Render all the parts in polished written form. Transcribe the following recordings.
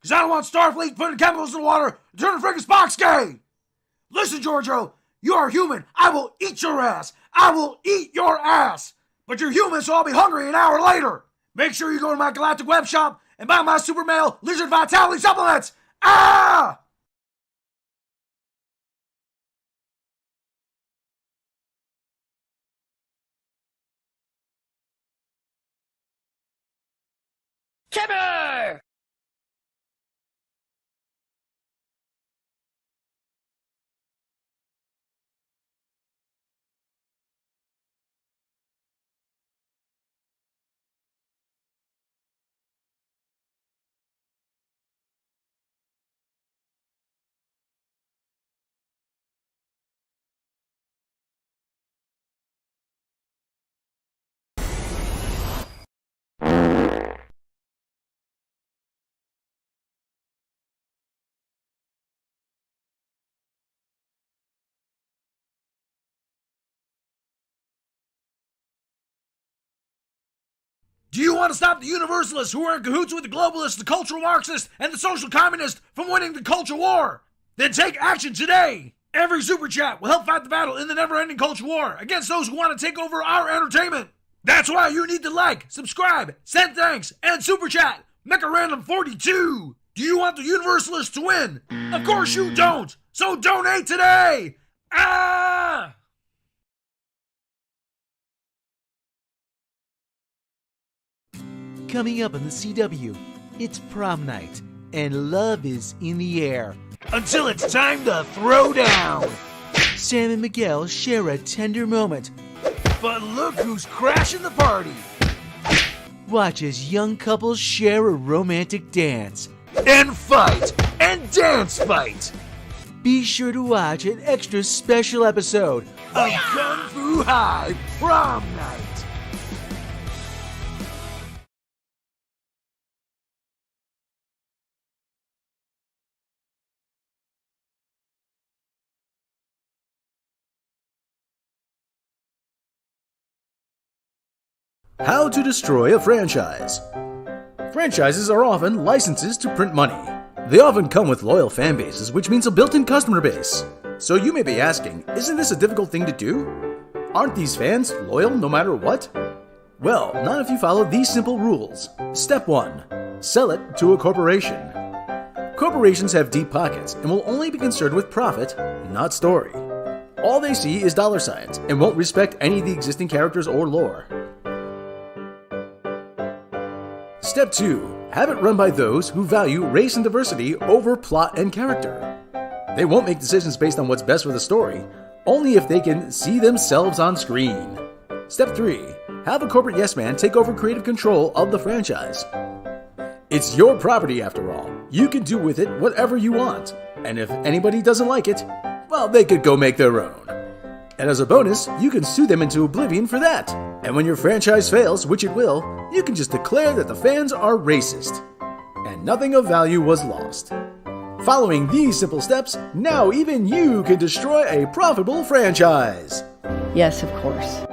Because I don't want Starfleet putting chemicals in the water and turning friggin' Spock's gay! Listen, Giorgio, you are human. I will eat your ass. I will eat your ass. But you're human, so I'll be hungry an hour later. Make sure you go to my Galactic Web Shop and buy my Super Male Lizard Vitality Supplements. Ah! Timber! Do you want to stop the Universalists who are in cahoots with the globalists, the cultural Marxists, and the social communists from winning the culture war? Then take action today! Every super chat will help fight the battle in the never-ending culture war against those who want to take over our entertainment. That's why you need to like, subscribe, send thanks, and super chat. Make a random 42. Do you want the Universalists to win? Of course you don't. So donate today. Ah! Coming up on the CW, it's prom night, and love is in the air. Until it's time to throw down. Sam and Miguel share a tender moment. But look who's crashing the party. Watch as young couples share a romantic dance. And fight. And dance fight. Be sure to watch an extra special episode of Kung Fu High Prom Night. How to destroy a franchise. Franchises are often licenses to print money. They often come with loyal fan bases, which means a built-in customer base. So you may be asking, isn't this a difficult thing to do? Aren't these fans loyal no matter what? Well, not if you follow these simple rules. Step 1. Sell it to a corporation. Corporations have deep pockets and will only be concerned with profit, not story. All they see is dollar signs and won't respect any of the existing characters or lore. Step 2. Have it run by those who value race and diversity over plot and character. They won't make decisions based on what's best for the story, only if they can see themselves on screen. Step 3. Have a corporate yes man take over creative control of the franchise. It's your property after all. You can do with it whatever you want. And if anybody doesn't like it, well, they could go make their own. And as a bonus, you can sue them into oblivion for that. And when your franchise fails, which it will, you can just declare that the fans are racist. And nothing of value was lost. Following these simple steps, now even you can destroy a profitable franchise. Yes, of course.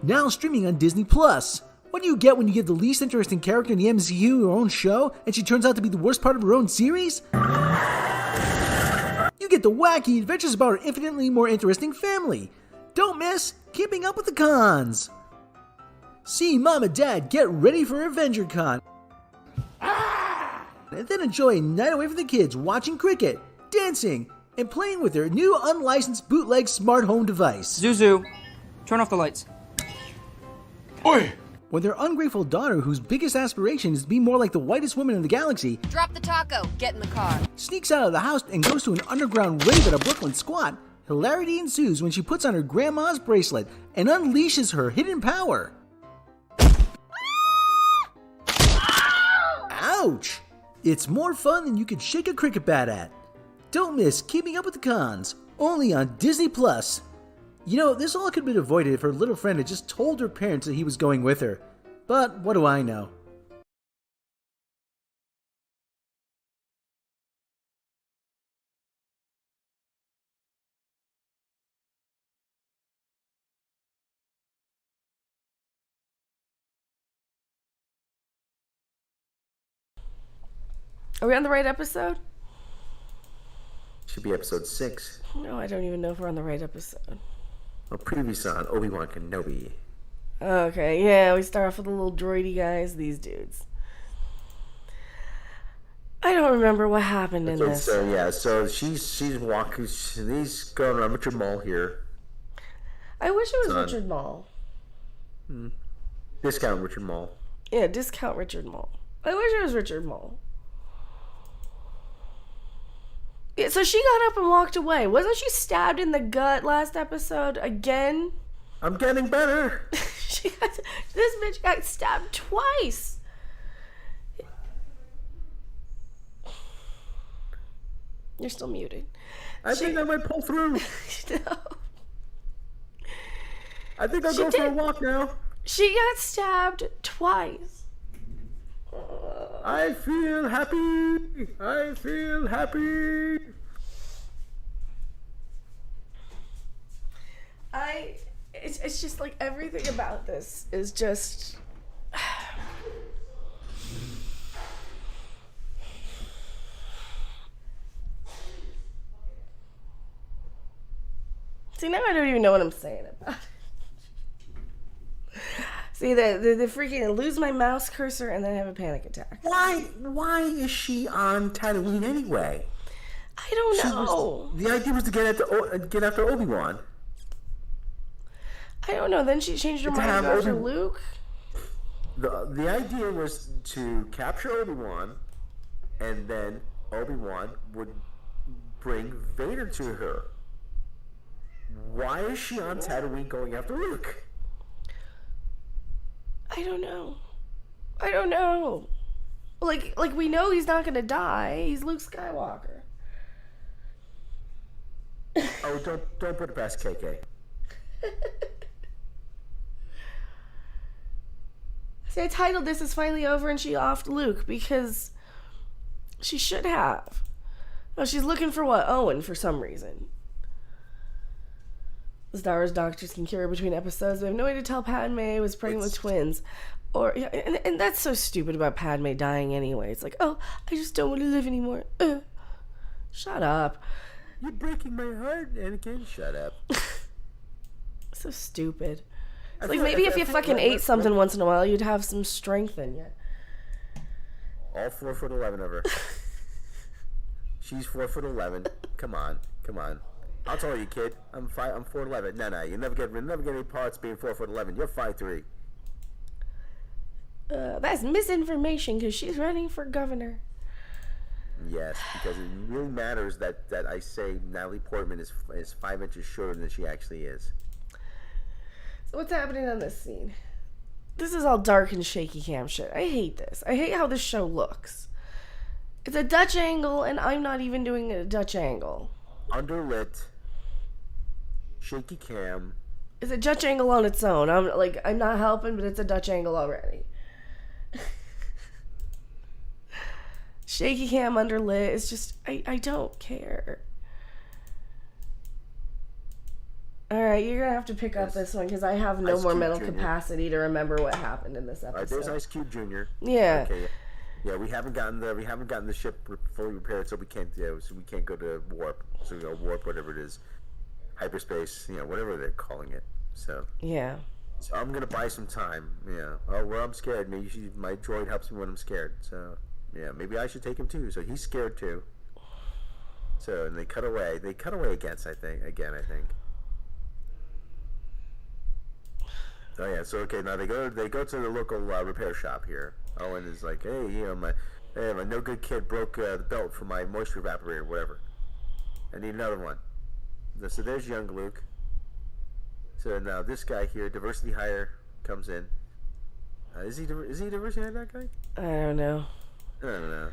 Now streaming on Disney+. What do you get when you give the least interesting character in the MCU her own show, and she turns out to be the worst part of her own series? You get the wacky adventures about her infinitely more interesting family. Don't miss Keeping Up with the Cons. See Mom and Dad get ready for Avenger Con. And then enjoy a night away from the kids watching cricket, dancing, and playing with their new unlicensed bootleg smart home device. Zuzu, turn off the lights. Oi! When their ungrateful daughter, whose biggest aspiration is to be more like the whitest woman in the galaxy, Drop the taco, get in the car. sneaks out of the house and goes to an underground rave at a Brooklyn squat, hilarity ensues when she puts on her grandma's bracelet and unleashes her hidden power. Ouch! It's more fun than you could shake a cricket bat at. Don't miss Keeping Up with the Cons, only on Disney+. You know, this all could have been avoided if her little friend had just told her parents that he was going with her. But what do I know? Are we on the right episode? Should be episode 6. No, I don't even know if we're on the right episode. Well, previous on Obi-Wan Kenobi. Okay, yeah, we start off with the little droidy guys, these dudes. I don't remember what happened in this. So she's walking. He's going around Richard Mall here. I wish it was Richard Mall. Discount Richard Mall. Yeah, discount Richard Mall. I wish it was Richard Mall. Yeah, so she got up and walked away. Wasn't she stabbed in the gut last episode again? I'm getting better. This bitch got stabbed twice. You're still muted. I think I might pull through. No. I think I'll go for a walk now. She got stabbed twice. I feel happy. I feel happy. It's just like everything about this is just. See, now I don't even know what I'm saying about it. See, the freaking lose my mouse cursor and then have a panic attack. Why is she on Tatooine anyway? I don't know. The idea was to get after Obi-Wan. I don't know. Then she changed her mind after Luke. The idea was to capture Obi-Wan, and then Obi-Wan would bring Vader to her. Why is she on Tatooine going after Luke? I don't know. Like we know he's not gonna die. He's Luke Skywalker. Oh, don't put it past KK. See, I titled this "Is Finally Over" and she offed Luke because she should have. Oh, she's looking for what? Owen for some reason. The Star Wars doctors can cure between episodes. We have no way to tell Padme was pregnant with twins. And that's so stupid about Padme dying anyway. It's like, oh, I just don't want to live anymore. Shut up. You're breaking my heart, Anakin. Shut up. So stupid. It's like maybe if you fucking ate something once in a while, you'd have some strength in you. All 4'11" of her. She's 4'11". Come on. I'll tell you, kid. I'm 4'11". No, you never get any parts being 4'11". You're 5'3". That's misinformation because she's running for governor. Yes, because it really matters that I say Natalie Portman is 5 inches shorter than she actually is. So what's happening on this scene? This is all dark and shaky cam shit. I hate this. I hate how this show looks. It's a Dutch angle, and I'm not even doing a Dutch angle. Underlit, shaky cam. It's a Dutch angle on its own. I'm not helping, but it's a Dutch angle already. Shaky cam underlit. It's just I don't care. Alright, you're gonna have to pick up this one because I have no more mental capacity to remember what happened in this episode. Alright, there's Ice Cube Jr. Yeah. Okay. Yeah, we haven't gotten the ship fully repaired, so we can't go to warp. So warp, whatever it is, hyperspace, whatever they're calling it. So yeah. So I'm gonna buy some time. Yeah. Oh, well, I'm scared. Maybe my droid helps me when I'm scared. So yeah, maybe I should take him too. So he's scared too. So and they cut away. They cut away again. I think. Oh yeah. So okay, now they go to the local repair shop here. Owen is like, hey, my no good kid broke the belt for my moisture evaporator, whatever. I need another one. So there's young Luke. So now this guy here, diversity hire, comes in. Is he diversity hire, that guy? I don't know. I don't know.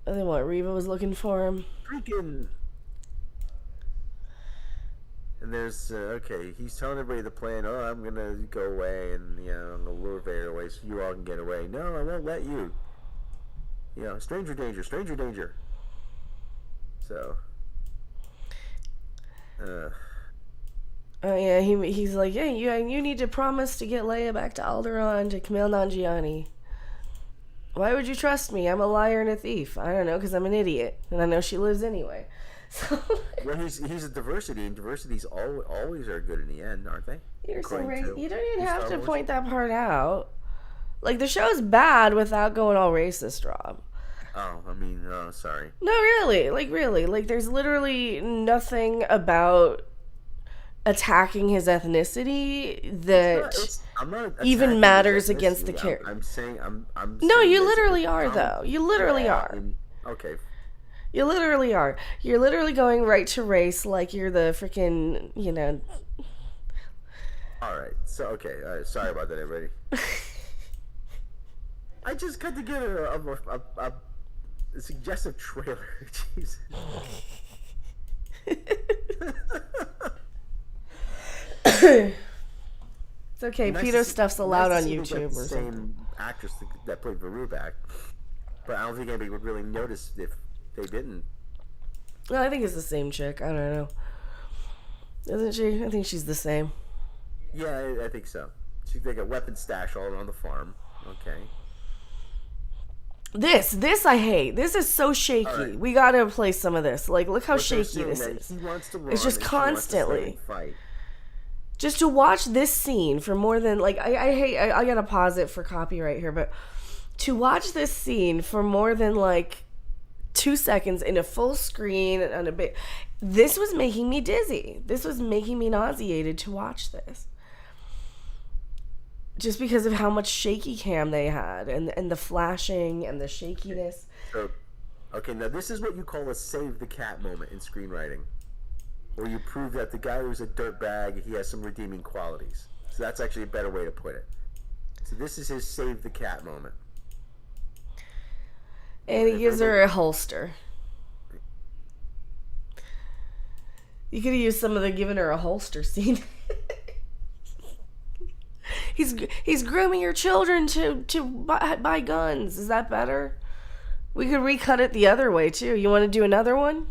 I think what Reva was looking for him. Freaking. And there's okay. He's telling everybody the plan. Oh, I'm gonna go away, and I'm gonna lure Vader away, so you all can get away. No, I won't let you. Stranger danger, stranger danger. So. Oh yeah, he's like, yeah, you need to promise to get Leia back to Alderaan to Kumail Nanjiani. Why would you trust me? I'm a liar and a thief. I don't know, because I'm an idiot. And I know she lives anyway. So Well, he's a diversity, and diversities always are good in the end, aren't they? you're so According to you don't even have Star to Wars. point that part out. Like, the show's bad without going all racist, Rob. Oh, I mean, sorry. No, really. Like, there's literally nothing about attacking his ethnicity that I'm not even attacking matters his against the ethnicity. character. I'm saying I'm. No, saying you this literally is are, though. You literally are. Okay. You literally are. You're literally going right to race like you're the freaking, All right. So okay. All right. Sorry about that, everybody. I just cut together a suggestive trailer. Jeez. It's okay. Nice Pedo to see- stuff's allowed nice on to see we get YouTube the or something. same actress that played Varu back, but I don't think anybody would really notice if they didn't. No, I think it's the same chick. I don't know. Isn't she? I think she's the same. Yeah, I think so. She's like a weapon stash all around the farm. Okay. This I hate. This is so shaky. right. We gotta play some of this. Like, look how But they're shaky saying this that is. He wants to run It's just and she wants to stay constantly. and fight. Just to watch this scene for more than, like, I hate, I gotta pause it for copyright here, but to watch this scene for more than, like, 2 seconds in a full screen and a bit, this was making me dizzy. This was making me nauseated to watch this. Just because of how much shaky cam they had and the flashing and the shakiness. So, okay, now this is what you call a save the cat moment in screenwriting, where you prove that the guy who's a dirtbag, he has some redeeming qualities. So that's actually a better way to put it. So this is his save the cat moment. And he gives her a holster. You could have used some of the giving her a holster scene. He's grooming your children to buy guns. Is that better? We could recut it the other way too. You want to do another one?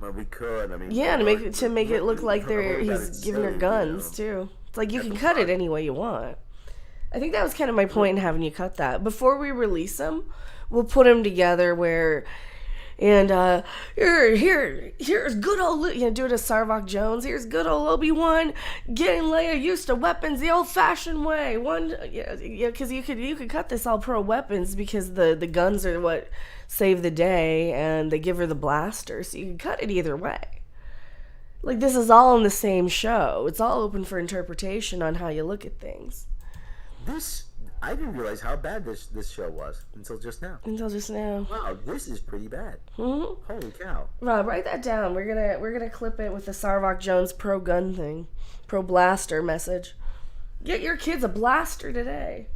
Well, we could. I mean, Yeah, to make it look like he's giving her guns too. It's like you can cut it any way you want. I think that was kind of my point in having you cut that. Before we release them, we'll put them together where, and here's good old, do it as Sarvok Jones. Here's good old Obi-Wan getting Leia used to weapons the old-fashioned way. Because you could cut this all pro weapons because the guns are what save the day, and they give her the blaster, so you can cut it either way. Like, this is all in the same show. It's all open for interpretation on how you look at things. I didn't realize how bad this show was until just now. Wow, this is pretty bad. Mm-hmm. Holy cow! Rob, write that down. We're gonna clip it with the Sarvok Jones pro gun thing, pro blaster message. Get your kids a blaster today.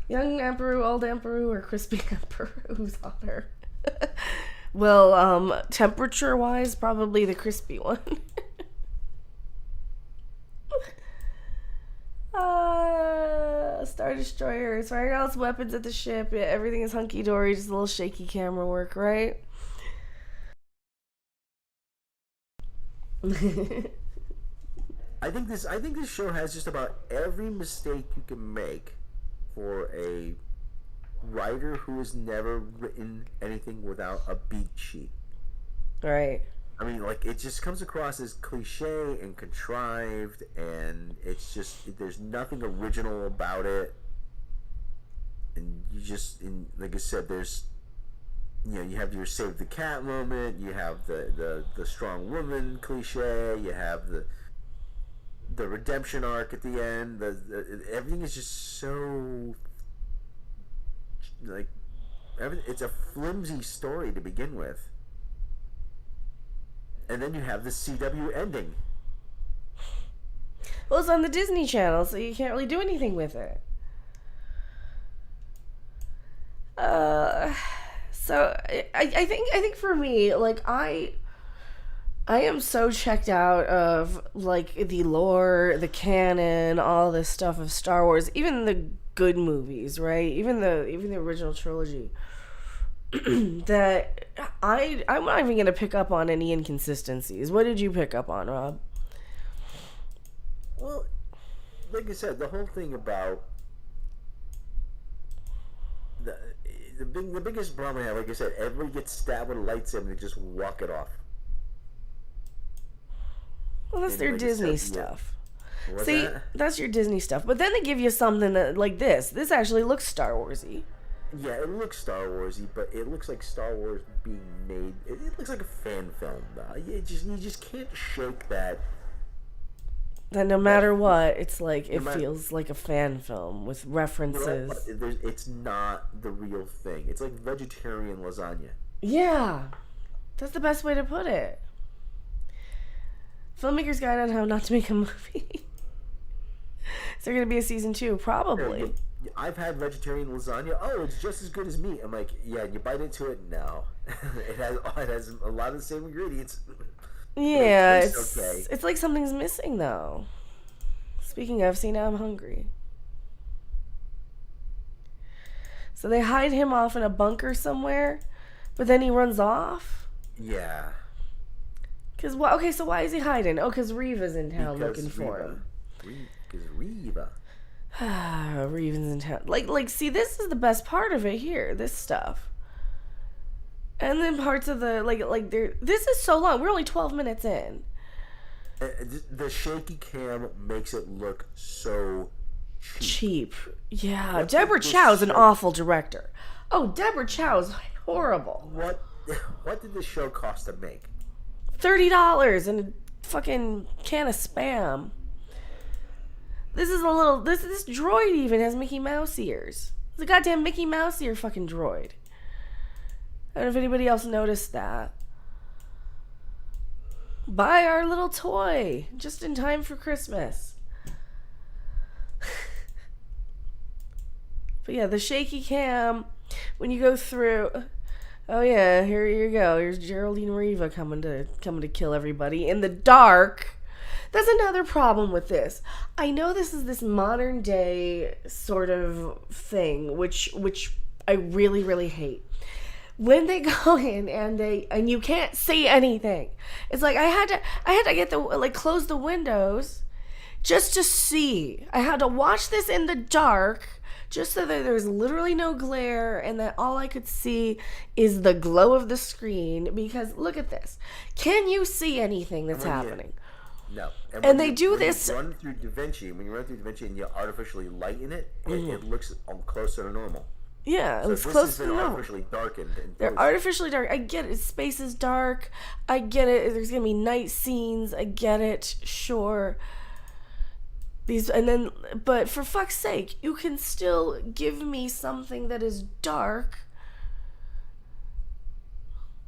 Young Emperor, old Emperor, or crispy Emperor? Who's on her? Well, temperature-wise, probably the crispy one. Star Destroyer. Firing all its weapons at the ship. Yeah, everything is hunky-dory, just a little shaky camera work, right? I think this show has just about every mistake you can make for a writer who has never written anything without a beat sheet. Right. I mean, like, it just comes across as cliche and contrived, and it's just, there's nothing original about it. And you just, like I said, there's, you have your save the cat moment, you have the strong woman cliche, you have the redemption arc at the end, everything is just so, like, it's a flimsy story to begin with. And then you have the CW ending. Well, it's on the Disney Channel, so you can't really do anything with it. So I think for me, like, I am so checked out of, like, the lore, the canon, all this stuff of Star Wars, even the good movies, right? Even the original trilogy. That I'm not even gonna pick up on any inconsistencies. What did you pick up on, Rob? Well, like I said, the whole thing about the biggest problem I have, like I said, everybody gets stabbed with a lightsaber and they just walk it off. Well, that's And their like I Disney said, stuff. What's See, that? that's your Disney stuff. But then they give you something that, like this. This actually looks Star Warsy. Yeah, it looks Star Warsy, but it looks like Star Wars being made. It looks like a fan film. You just can't shake that. That no matter what, it's like it feels like a fan film with references. It's not the real thing. It's like vegetarian lasagna. Yeah, that's the best way to put it. Filmmaker's Guide on How Not to Make a Movie. Is there going to be a season 2? Probably. I've had vegetarian lasagna. Oh, it's just as good as meat. I'm like, yeah, you bite into it, no. it has a lot of the same ingredients. Yeah, It tastes okay. it's like something's missing though. Speaking of, see, now I'm hungry. So they hide him off in a bunker somewhere, but then he runs off? Yeah. Cause what? Okay, so why is he hiding? Oh, cause Reva's in town looking for him. Because Reva. Reva's in town. Like, see, this is the best part of it here. This stuff. And then parts of the this is so long. We're only 12 minutes in. The shaky cam makes it look so cheap. Yeah, Deborah Chow's an awful director. Oh, Deborah Chow's horrible. What did the show cost to make? $30 and a fucking can of Spam. This droid even has Mickey Mouse ears. It's a goddamn Mickey Mouse ear fucking droid. I don't know if anybody else noticed that. Buy our little toy just in time for Christmas. But yeah, the shaky cam, when you go through. Oh yeah, here you go. Here's Geraldine Riva coming to kill everybody in the dark. That's another problem with this. I know this is this modern day sort of thing, which I really, really hate. When they go in and you can't see anything, it's like I had to get close the windows just to see. I had to watch this in the dark just so that there's literally no glare and that all I could see is the glow of the screen. Because look at this, can you see anything that's happening? No. And they do this. When you run through DaVinci and you artificially lighten it, it looks closer to normal. Yeah, So it's this close has to been normal. artificially darkened. They're artificially dark. I get it. Space is dark. I get it. There's gonna be night scenes. I get it. Sure. But for fuck's sake, you can still give me something that is dark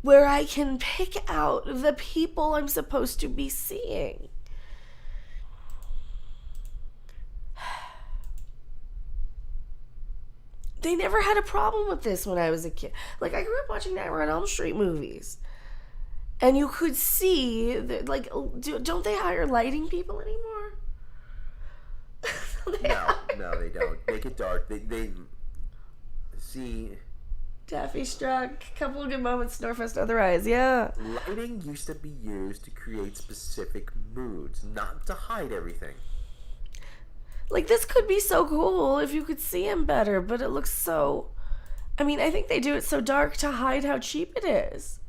where I can pick out the people I'm supposed to be seeing. They never had a problem with this when I was a kid. Like, I grew up watching Nightmare on Elm Street movies. And you could see, don't they hire lighting people anymore? No, they don't. Make it dark. They see. Daffy Struck, couple of good moments, Snorfest, Other Eyes, yeah. Lighting used to be used to create specific moods, not to hide everything. Like, this could be so cool if you could see him better, but it looks so... I mean, I think they do it so dark to hide how cheap it is.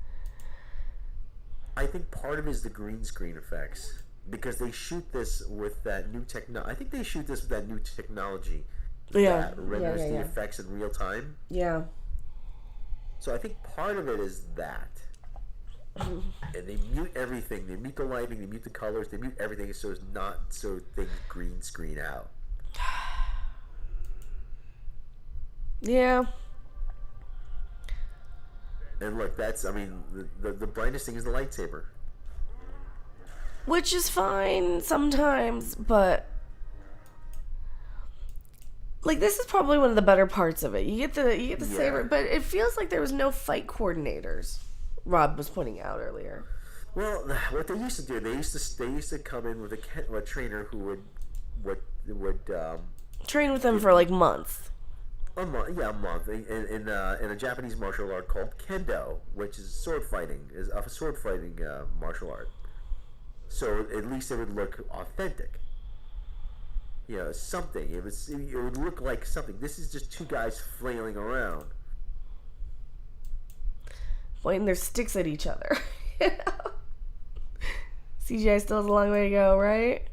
I think part of it is the green screen effects. Because they shoot this with that new technology. I think they shoot this with that new technology that renders the effects in real time. Yeah. So I think part of it is that. And they mute everything. They mute the lighting, they mute the colors, they mute everything so it's not so things green screen out. Yeah. And look, that's, I mean, the brightest thing is the lightsaber. Which is fine sometimes, but... Like, this is probably one of the better parts of it. You get the saber, but it feels like there was no fight coordinators. Rob was pointing out earlier. Well, what they used to do, they used to come in with a trainer who would train with them for like months. A month in a Japanese martial art called Kendo, which is sword fighting martial art. So at least it would look authentic. something. It would look like something. This is just two guys flailing around, pointing their sticks at each other. CGI still has a long way to go, right?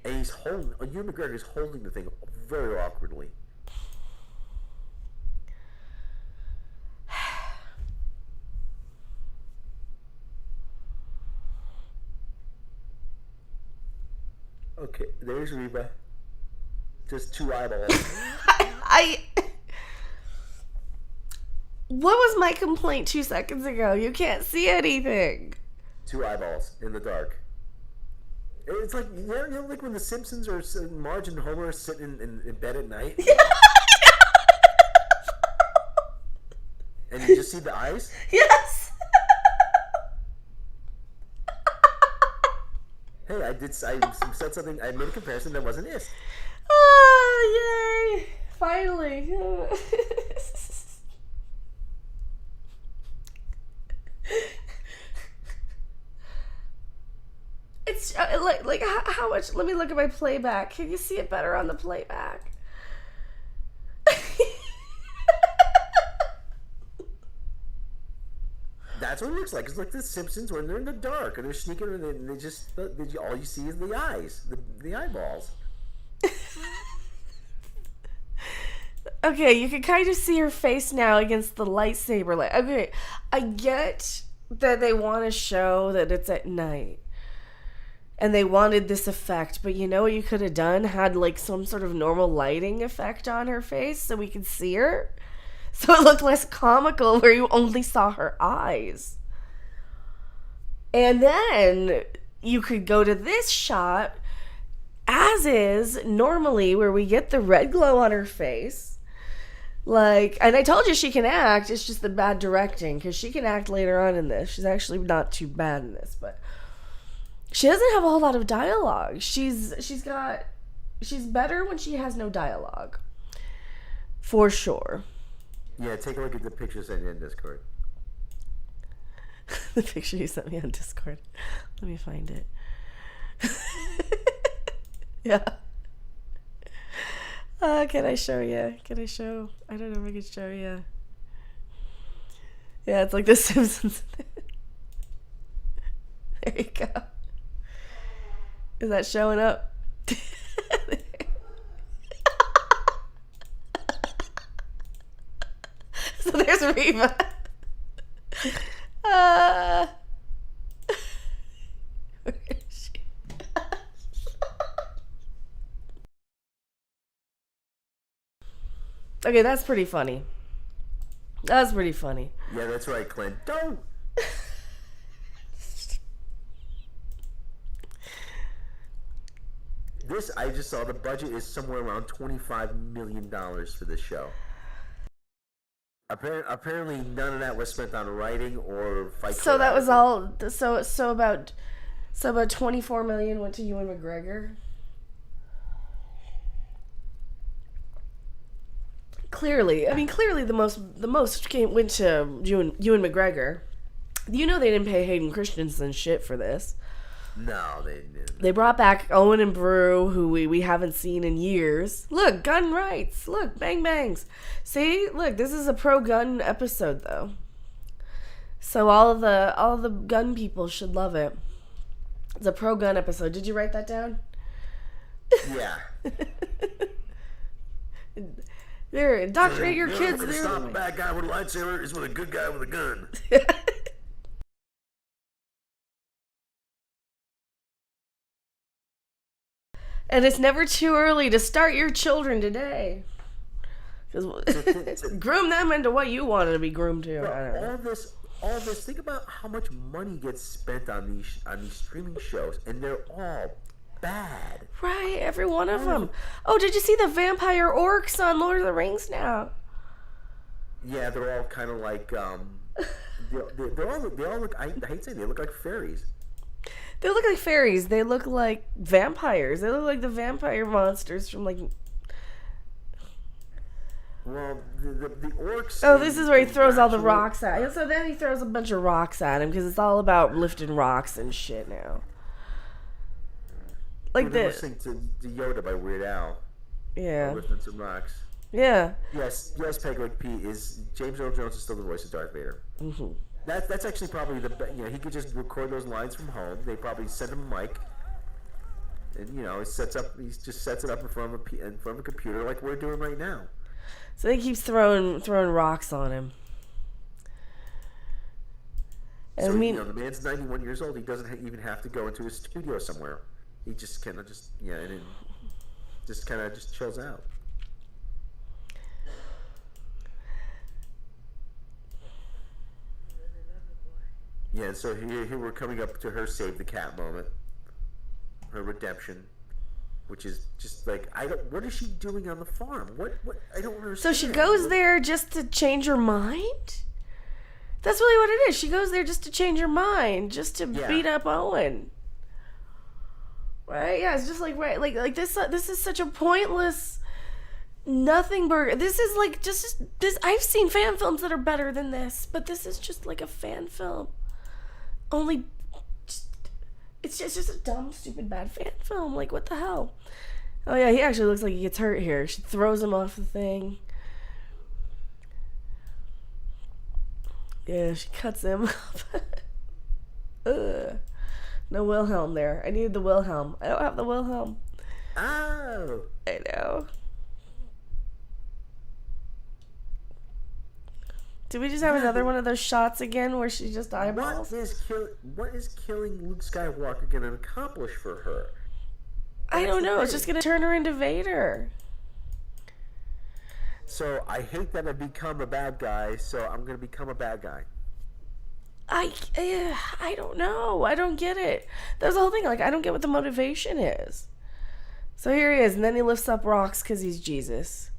and he's holding. Ewan McGregor's holding the thing very awkwardly. Okay, there's Reba. Just two eyeballs. What was my complaint 2 seconds ago? You can't see anything. Two eyeballs in the dark. It's like, like when the Simpsons or Marge and Homer are sitting in bed at night. And you just see the eyes? Yes. Hey, I said something, I made a comparison that wasn't it. Oh, yay. Finally. It's like how much? Let me look at my playback. Can you see it better on the playback? That's what it looks like. It's like the Simpsons when they're in the dark and they're sneaking and they just all you see is the eyes, the eyeballs. Okay, you can kind of see her face now against the lightsaber light. Okay, I get that they want to show that it's at night. And they wanted this effect, but you know what you could have done? Had like some sort of normal lighting effect on her face so we could see her. So it looked less comical where you only saw her eyes. And then you could go to this shot as is normally where we get the red glow on her face. Like, and I told you she can act, it's just the bad directing because she can act later on in this. She's actually not too bad in this, but she doesn't have a whole lot of dialogue. She's better when she has no dialogue. For sure. Yeah, take a look at the pictures sent in Discord. The picture you sent me on Discord. Let me find it. Yeah. Can I show you? I don't know if I can show you. Yeah, it's like The Simpsons. There you go. Is that showing up? So there's Reva. Where is she? Okay, that's pretty funny. Yeah, that's right, Clint. Don't. This, I just saw the budget is somewhere around $25 million for this show. Apparently, none of that was spent on writing or fight. So that was all. So about 24 million went to Ewan McGregor. Clearly, the most went to Ewan McGregor. You know they didn't pay Hayden Christensen shit for this. No, they didn't. They brought back Owen and Brew, who we haven't seen in years. Look, gun rights. Look, bang bangs. See, look, this is a pro-gun episode, though. So all the gun people should love it. It's a pro-gun episode. Did you write that down? Yeah. There, indoctrinate your kids. To stop a bad guy with a lightsaber is with a good guy with a gun. And it's never too early to start your children today. Groom them into what you wanted to be groomed to. Bro, all this. Think about how much money gets spent on these streaming shows, and they're all bad. Right, every one of them. Oh, did you see the vampire orcs on Lord of the Rings now? Yeah, they're all kind of like they all look. I hate saying they look like fairies. They look like fairies. They look like vampires. They look like the vampire monsters from like. Well, the orcs. Oh, this is where he throws all the rocks at him. So then he throws a bunch of rocks at him because it's all about lifting rocks and shit now. Like We've been the listening to Yoda by Weird Al. yeah, Lifting some rocks. yeah. Yes, Peg Leg Pete is James Earl Jones is still the voice of Darth Vader. Mm-hmm. That's actually probably he could just record those lines from home. They probably send him a mic, and he just sets it up in front of a computer like we're doing right now. So he keeps throwing rocks on him. So, the man's 91 years old. He doesn't even have to go into a studio somewhere. He just kind of just chills out. Yeah, so here we're coming up to her save the cat moment, her redemption, which is just like what is she doing on the farm? What I don't understand. So she goes there just to change her mind? That's really what it is. She goes there just to change her mind, just to beat up Owen. Right? Yeah, it's just like like this is such a pointless nothing burger. This is like just this I've seen fan films that are better than this, but this is just like a fan film. It's just a dumb, stupid, bad fan film. Like, what the hell? Oh yeah, he actually looks like he gets hurt here. She throws him off the thing. Yeah, she cuts him off. Ugh. No Wilhelm there. I needed the Wilhelm. I don't have the Wilhelm. Oh. I know. Did we just have another one of those shots again where she just eyeballs? What is killing Luke Skywalker going to accomplish for her? I don't know. It's just going to turn her into Vader. So I hate that I become a bad guy, so I'm going to become a bad guy. I don't know. I don't get it. That's the whole thing. Like, I don't get what the motivation is. So here he is, and then he lifts up rocks because he's Jesus.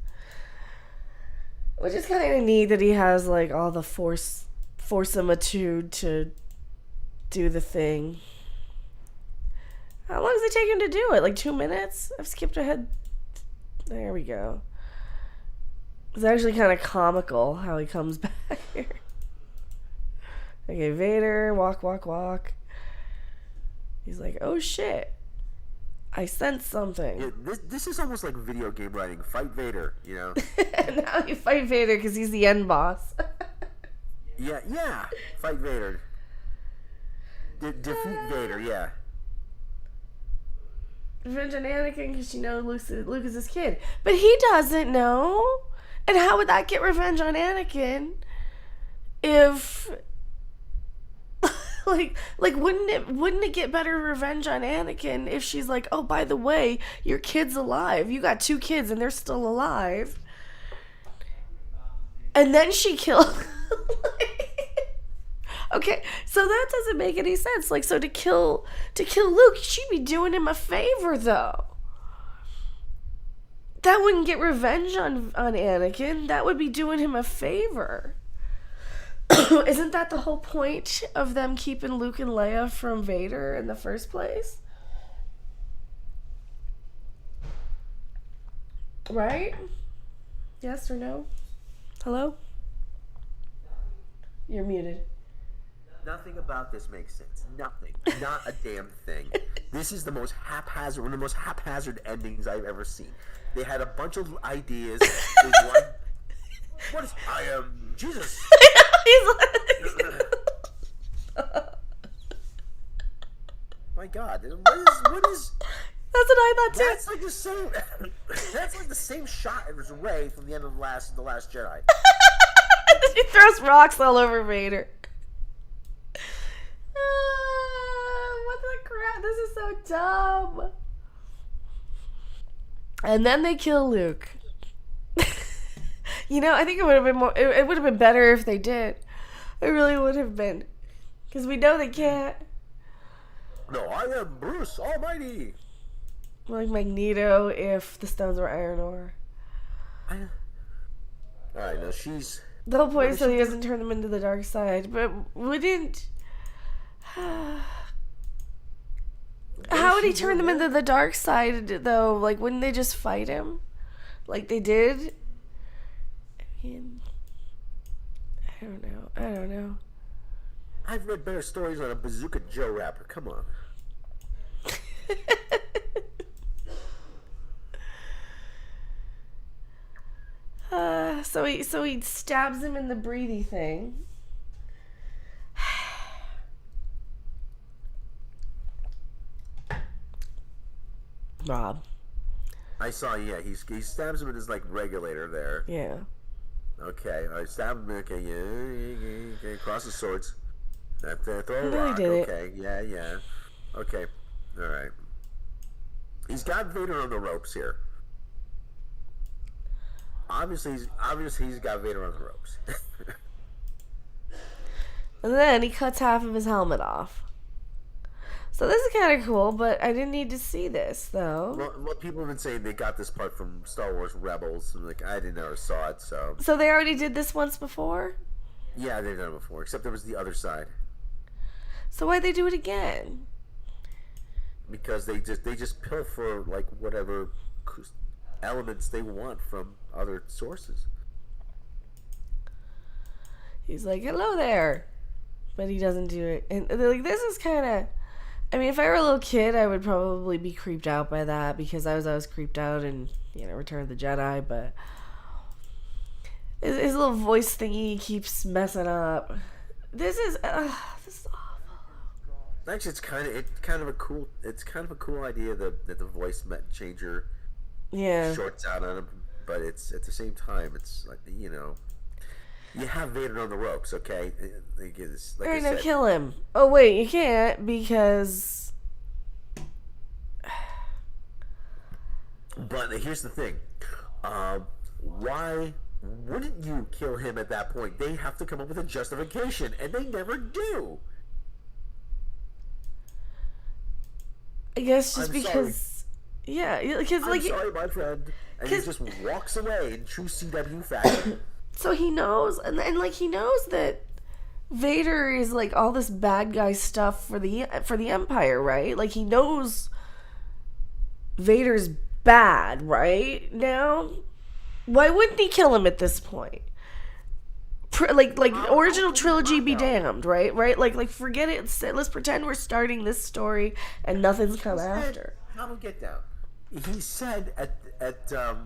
Which is kind of neat that he has, like, all the forcimitude to do the thing. How long does it take him to do it? Like 2 minutes? I've skipped ahead. There we go. It's actually kind of comical how he comes back here. Okay, Vader, walk, walk, walk. He's like, oh shit. I sense something. Yeah, this is almost like video game writing. Fight Vader, you know? Now you fight Vader because he's the end boss. yeah. Fight Vader. Defeat Vader, yeah. Revenge on Anakin because you know Luke is his kid. But he doesn't know. And how would that get revenge on Anakin if... Like wouldn't it get better revenge on Anakin if she's like, oh, by the way, your kid's alive. You got 2 kids and they're still alive. And then she killed. Okay, so that doesn't make any sense. Like, so to kill Luke, she'd be doing him a favor though. That wouldn't get revenge on Anakin. That would be doing him a favor. Isn't that the whole point of them keeping Luke and Leia from Vader in the first place? Right? Yes or no? Hello? You're muted. Nothing about this makes sense. Nothing. Not a damn thing. This is the most haphazard, one of the most haphazard endings I've ever seen. They had a bunch of ideas. What is... I am Jesus. My God, what is? That's what I thought too. That's like the same. That's like the same shot as Rey from the end of the last Jedi. He throws rocks all over Vader. What the crap? This is so dumb. And then they kill Luke. You know, I think it would have been more. It would have been better if they did. It really would have been, because we know they can't. No, I am Bruce Almighty. Like Magneto, if the stones were iron ore. All right, now she's. The whole point is so he doesn't turn them into the dark side. But wouldn't. How would he turn them into the dark side, though? Like, wouldn't they just fight him? Like they did? I mean. I don't know. I've read better stories on a Bazooka Joe rapper. Come on. So he stabs him in the breathy thing. Rob. I saw, yeah, he stabs him in his, like, regulator there. Yeah. Okay, I stab him, okay, yeah, cross the swords. Throw a No, he rock, did it. okay, yeah. Okay, alright. He's got Vader on the ropes here. Obviously he's got Vader on the ropes. And then he cuts half of his helmet off. So this is kind of cool, but I didn't need to see this, though. Well, people have been saying they got this part from Star Wars Rebels. I'm like, I never saw it, so... So they already did this once before? Yeah, they've done it before, except there was the other side. So why'd they do it again? Because they just pilfer, like, whatever elements they want from other sources. He's like, hello there. But he doesn't do it. And they're like, this is kind of... I mean, if I were a little kid, I would probably be creeped out by that because I was creeped out in, Return of the Jedi, but his little voice thingy keeps messing up. This is awful. Actually, it's kind of a cool idea that the voice changer shorts out on him, but it's at the same time it's like you have Vader on the ropes, okay? Like Alright, now kill him. Oh wait, you can't because. But here's the thing, why wouldn't you kill him at that point? They have to come up with a justification, and they never do. I guess just I'm because. Sorry. Yeah, because I'm sorry, my friend. And he just walks away in true CW fashion. So he knows, and he knows that Vader is like all this bad guy stuff for the Empire, right? Like he knows Vader's bad, right? Now, why wouldn't he kill him at this point? Original trilogy be damned, right? Right? Like forget it. Let's pretend we're starting this story and nothing's come after. How do we get down? He said at the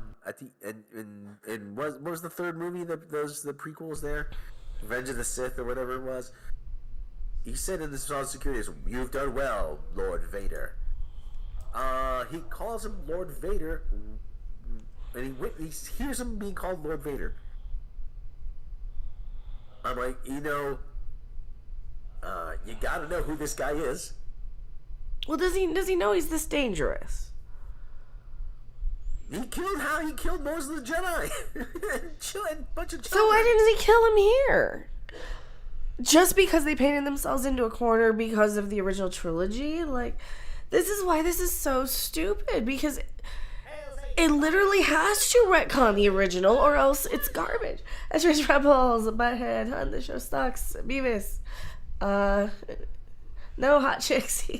in what was the third movie the prequels there, Revenge of the Sith or whatever it was. He said in the Solid Security, "You've done well, Lord Vader." He calls him Lord Vader, and he hears him being called Lord Vader. I'm like, you gotta know who this guy is. Well, does he know he's this dangerous? He killed most of the Jedi. and a bunch of children. So why didn't he kill him here? Just because they painted themselves into a corner because of the original trilogy? Like, this is why this is so stupid. Because it literally has to retcon the original or else it's garbage. That's Rich Rebels, Butthead, Hunt, the show sucks, Beavis. No hot chicks.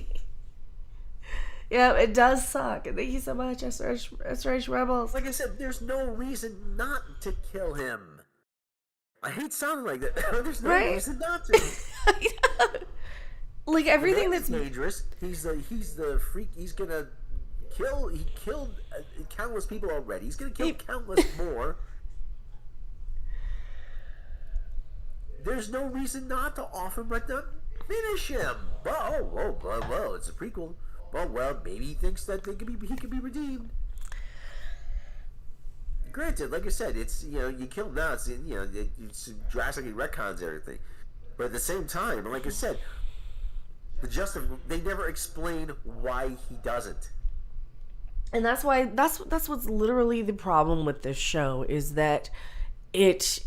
Yeah, it does suck. Thank you so much, SRH Rebels. Like I said, there's no reason not to kill him. I hate sounding like that. There's no reason not to. Like everything that's dangerous. He's the freak. He's gonna kill. He killed countless people already. He's gonna kill countless more. There's no reason not to offer him right now. Finish him. Well, it's a prequel. Well, maybe he thinks that he could be redeemed. Granted, like I said, it's you kill him now. It's drastically retcons everything, but at the same time, like I said, they never explain why he doesn't. And that's why that's what's literally the problem with this show is that it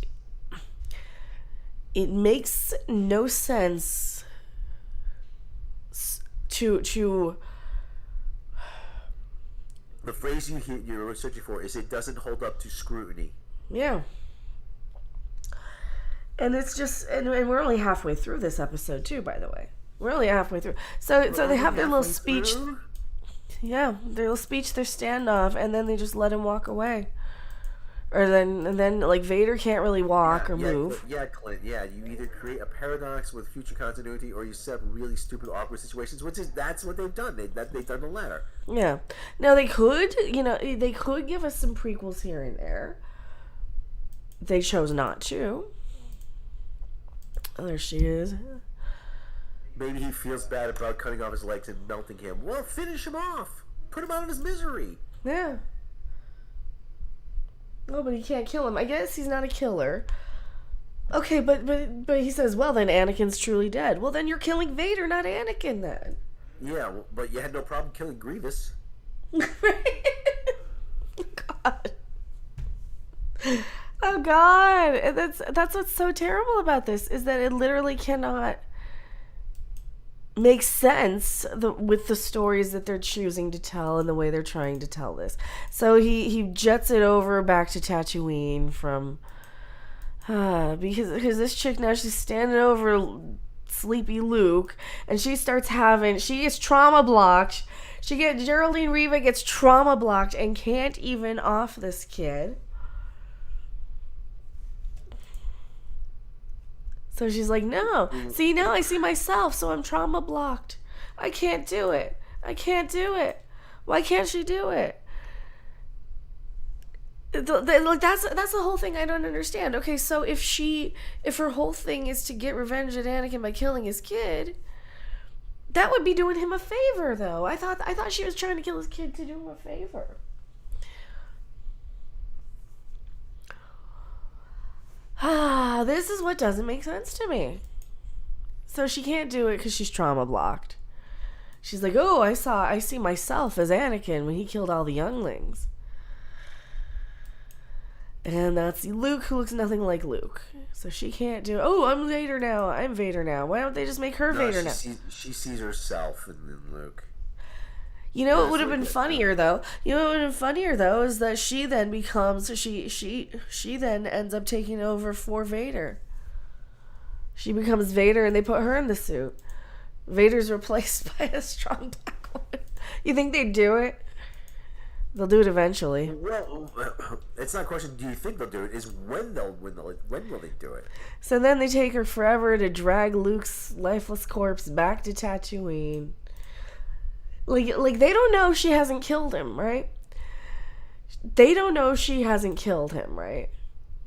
makes no sense to the phrase you're searching for is it doesn't hold up to scrutiny. Yeah. And it's just and we're only halfway through this episode too, by the way. We're only halfway through. So they have their little speech. Yeah, their little speech, their standoff, and then they just let him walk away. Or then like Vader can't really walk or move. Clint. Yeah, you either create a paradox with future continuity, or you set up really stupid, awkward situations. That's what they've done. They've done the latter. Yeah. Now they could give us some prequels here and there. they chose not to. Oh, there she is. Maybe he feels bad about cutting off his legs and melting him. Well, finish him off. Put him out of his misery. Yeah. Oh, but he can't kill him. I guess he's not a killer. Okay, but he says, well, then Anakin's truly dead. Well, then you're killing Vader, not Anakin, then. Yeah, but you had no problem killing Grievous. God. Oh, God. And that's what's so terrible about this, is that it literally cannot make sense with the stories that they're choosing to tell and the way they're trying to tell this. So he jets it over back to Tatooine from... because this chick now, she's standing over sleepy Luke, and she is trauma blocked. Geraldine Riva gets trauma blocked and can't even off this kid. So she's like, no. See, now I see myself, so I'm trauma blocked. I can't do it. Why can't she do it? Like that's the whole thing I don't understand. Okay, so if her whole thing is to get revenge at Anakin by killing his kid, that would be doing him a favor, though. I thought she was trying to kill his kid to do him a favor. This is what doesn't make sense to me. So she can't do it because she's trauma blocked. She's like, oh, I see myself as Anakin when he killed all the younglings. And that's Luke, who looks nothing like Luke. So she can't do, oh, I'm Vader now. Why don't they just make her Vader now? She sees herself in Luke. You know what would have been funnier though? Is that she then becomes she then ends up taking over for Vader. She becomes Vader and they put her in the suit. Vader's replaced by a strong black woman. You think they'd do it? They'll do it eventually. Well, it's not a question. Do you think they'll do it? Is when will they do it? So then they take her forever to drag Luke's lifeless corpse back to Tatooine. Like they don't know she hasn't killed him, right? They don't know she hasn't killed him, right?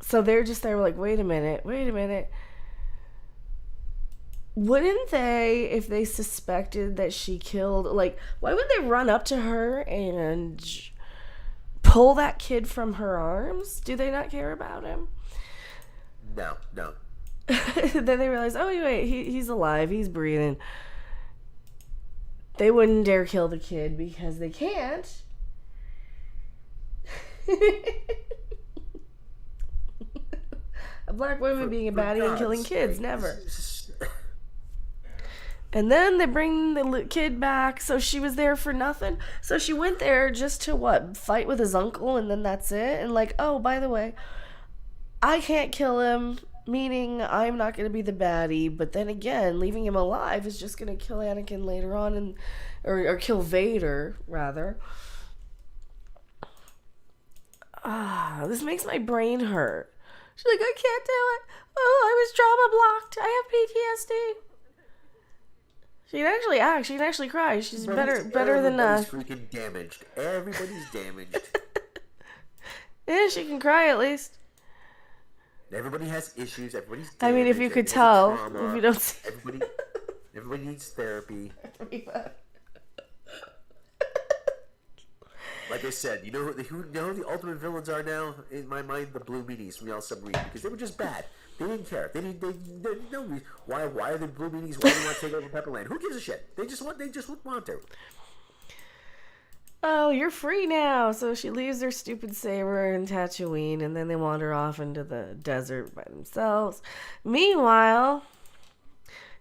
So they're just there like, wait a minute. Wouldn't they, if they suspected that she killed, like, why would they run up to her and pull that kid from her arms? Do they not care about him? No. Then they realize, oh, wait, he's alive, he's breathing. They wouldn't dare kill the kid because they can't. A black woman being a baddie and killing kids, never. And then they bring the kid back, so she was there for nothing. So she went there just to, fight with his uncle, and then that's it? And like, oh, by the way, I can't kill him, meaning I'm not going to be the baddie, but then again, leaving him alive is just going to kill Anakin later on, or kill Vader, rather. This makes my brain hurt. She's like, I can't do it. Oh, I was trauma blocked. I have PTSD. She can actually act. She can actually cry. She's better than Everybody's freaking damaged. Everybody's damaged. Yeah, she can cry at least. Everybody has issues. Everybody's damaged. I mean, if you could tell, if you don't see. Everybody needs therapy. Like I said, you know who the ultimate villains are now? In my mind, the Blue Meanies from Yellow Submarine, because they were just bad. They didn't care. They no reason. Why are the Blue Meanies? Why do they want to take over Pepperland? Who gives a shit? They just want to. Oh, you're free now. So she leaves their stupid saber in Tatooine, and then they wander off into the desert by themselves. Meanwhile,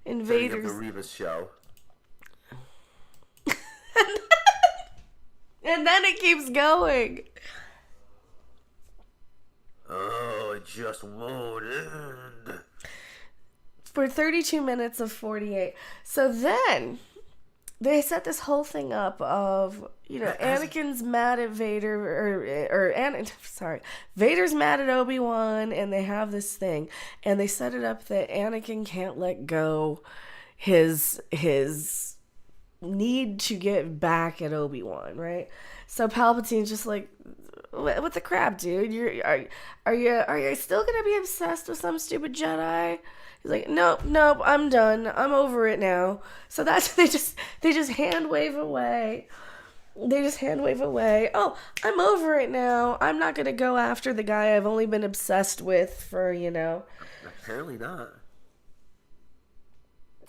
invaders. The Revis show. And then it keeps going. Oh, it just won't end. For 32 minutes of 48. So then they set this whole thing up of, Anakin's mad at Vader, Vader's mad at Obi-Wan, and they have this thing. And they set it up that Anakin can't let go his need to get back at Obi-Wan, right? So Palpatine's just like, what the crap, dude? Are you still gonna be obsessed with some stupid Jedi? He's like, nope, I'm done. I'm over it now. So that's they just hand wave away. They just hand wave away. Oh, I'm over it now. I'm not gonna go after the guy I've only been obsessed with for, Apparently not.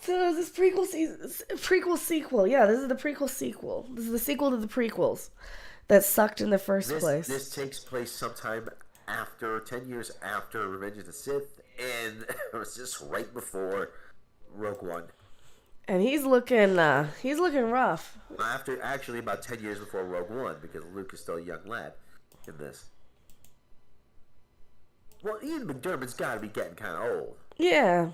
So this prequel sequel. Yeah, this is the prequel sequel. This is the sequel to the prequels that sucked in the first place. This takes place sometime after 10 years after Revenge of the Sith, and it was just right before Rogue One. And he's looking rough. After actually about 10 years before Rogue One, because Luke is still a young lad in this. Well, Ian McDermott's got to be getting kind of old. Yeah.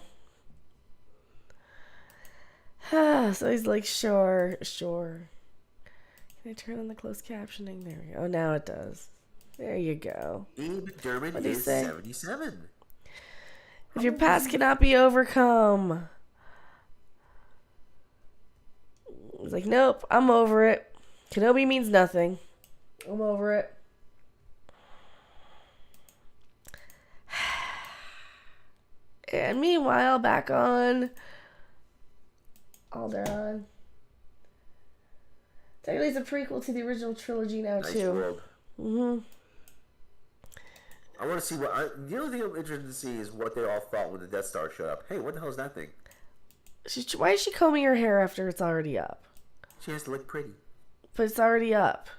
So he's like, sure. Can I turn on the closed captioning? There we go. Oh, now it does. There you go. Ian McDermott is 77. If your past cannot be overcome. He's like, nope, I'm over it. Kenobi means nothing. I'm over it. And meanwhile, back on Alderaan. Technically, it's a prequel to the original trilogy now, nice too. World. Mm-hmm. I want to see the only thing I'm interested to see is what they all thought when the Death Star showed up. Hey, what the hell is that thing? Why is she combing her hair after it's already up? She has to look pretty. But it's already up.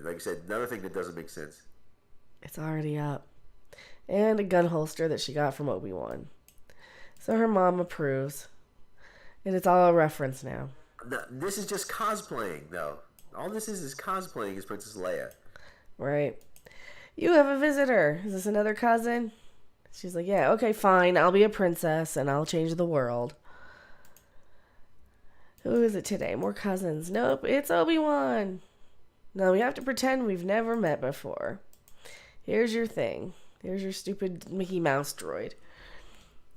Like I said, another thing that doesn't make sense. It's already up. And a gun holster that she got from Obi-Wan. So her mom approves. And it's all a reference now. No, this is just cosplaying, though. All this is cosplaying as Princess Leia. Right. You have a visitor. Is this another cousin? She's like, yeah, okay, fine. I'll be a princess and I'll change the world. Who is it today? More cousins. Nope, it's Obi-Wan. No, we have to pretend we've never met before. Here's your thing. Here's your stupid Mickey Mouse droid.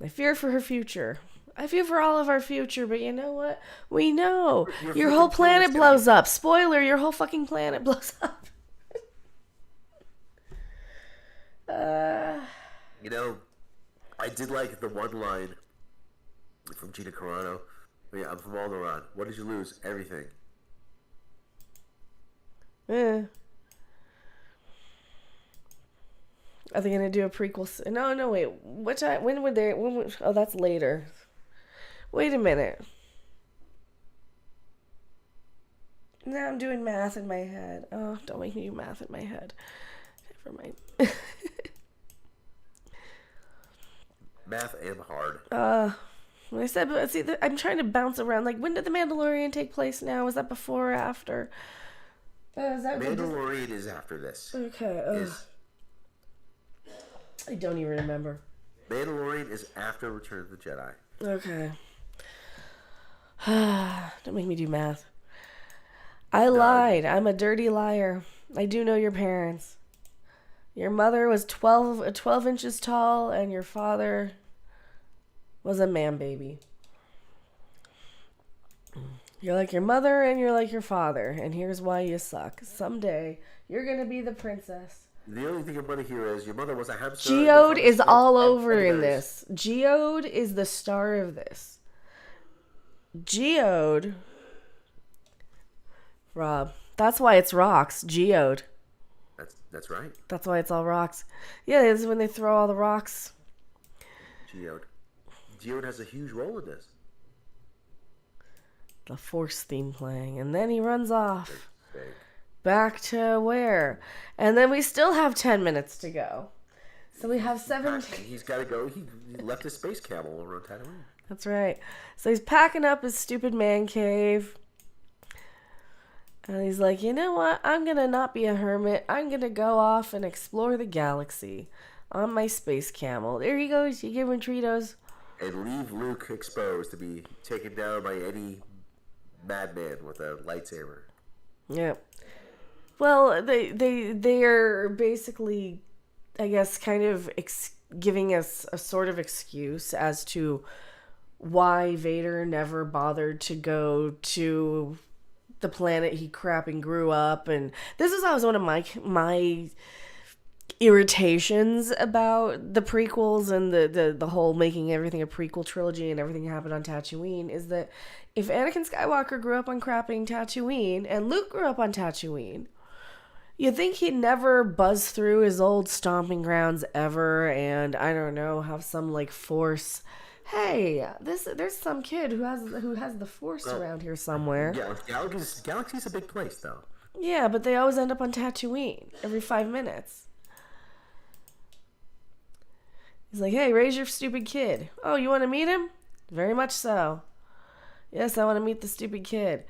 I fear for her future. I fear for all of our future, but you know what? We know. Your whole planet blows up. Spoiler, your whole fucking planet blows up. I did like the one line from Gina Carano. Yeah, I'm from Alderaan. What did you lose? Everything. Are they gonna do a prequel? No, wait. When would they? Oh, that's later. Wait a minute. Now I'm doing math in my head. Oh, don't make me do math in my head. Never mind. Math and hard. I said, but see, I'm trying to bounce around. Like, when did the Mandalorian take place? Now, is that before or after? Is that Mandalorian is after this. Okay. I don't even remember. Mandalorian is after Return of the Jedi. Okay. Don't make me do math. I lied. I'm a dirty liar. I do know your parents. Your mother was 12 inches tall, and your father was a man baby. You're like your mother, and you're like your father, and here's why you suck. Someday, you're gonna be the princess. The only thing I'm gonna hear is your mother was a hamster. Geode is all over in this. Geode is the star of this. Geode. Rob. That's why it's rocks. Geode. That's right. That's why it's all rocks. Yeah, this is when they throw all the rocks. Geode. Geode has a huge role in this. The Force theme playing. And then he runs off. Back to where? And then we still have 10 minutes to go. So we have 17. He's got to go. He left his space camel over on Tatooine. That's right. So he's packing up his stupid man cave. And he's like, you know what? I'm going to not be a hermit. I'm going to go off and explore the galaxy on my space camel. There he goes. You give him Tritos. And leave Luke exposed to be taken down by any madman with a lightsaber. Yeah. Well, they are basically, I guess, kind of giving us a sort of excuse as to why Vader never bothered to go to the planet he crap and grew up. And this is always one of my irritations about the prequels and the whole making everything a prequel trilogy and everything happened on Tatooine, is that if Anakin Skywalker grew up on crapping Tatooine and Luke grew up on Tatooine, you'd think he'd never buzz through his old stomping grounds ever, and I don't know, have some like force. Hey, there's some kid who has the force around here somewhere. Yeah, Galaxy's a big place though. Yeah, but they always end up on Tatooine every 5 minutes. He's like, hey, raise your stupid kid. Oh, you want to meet him? Very much so. Yes, I want to meet the stupid kid.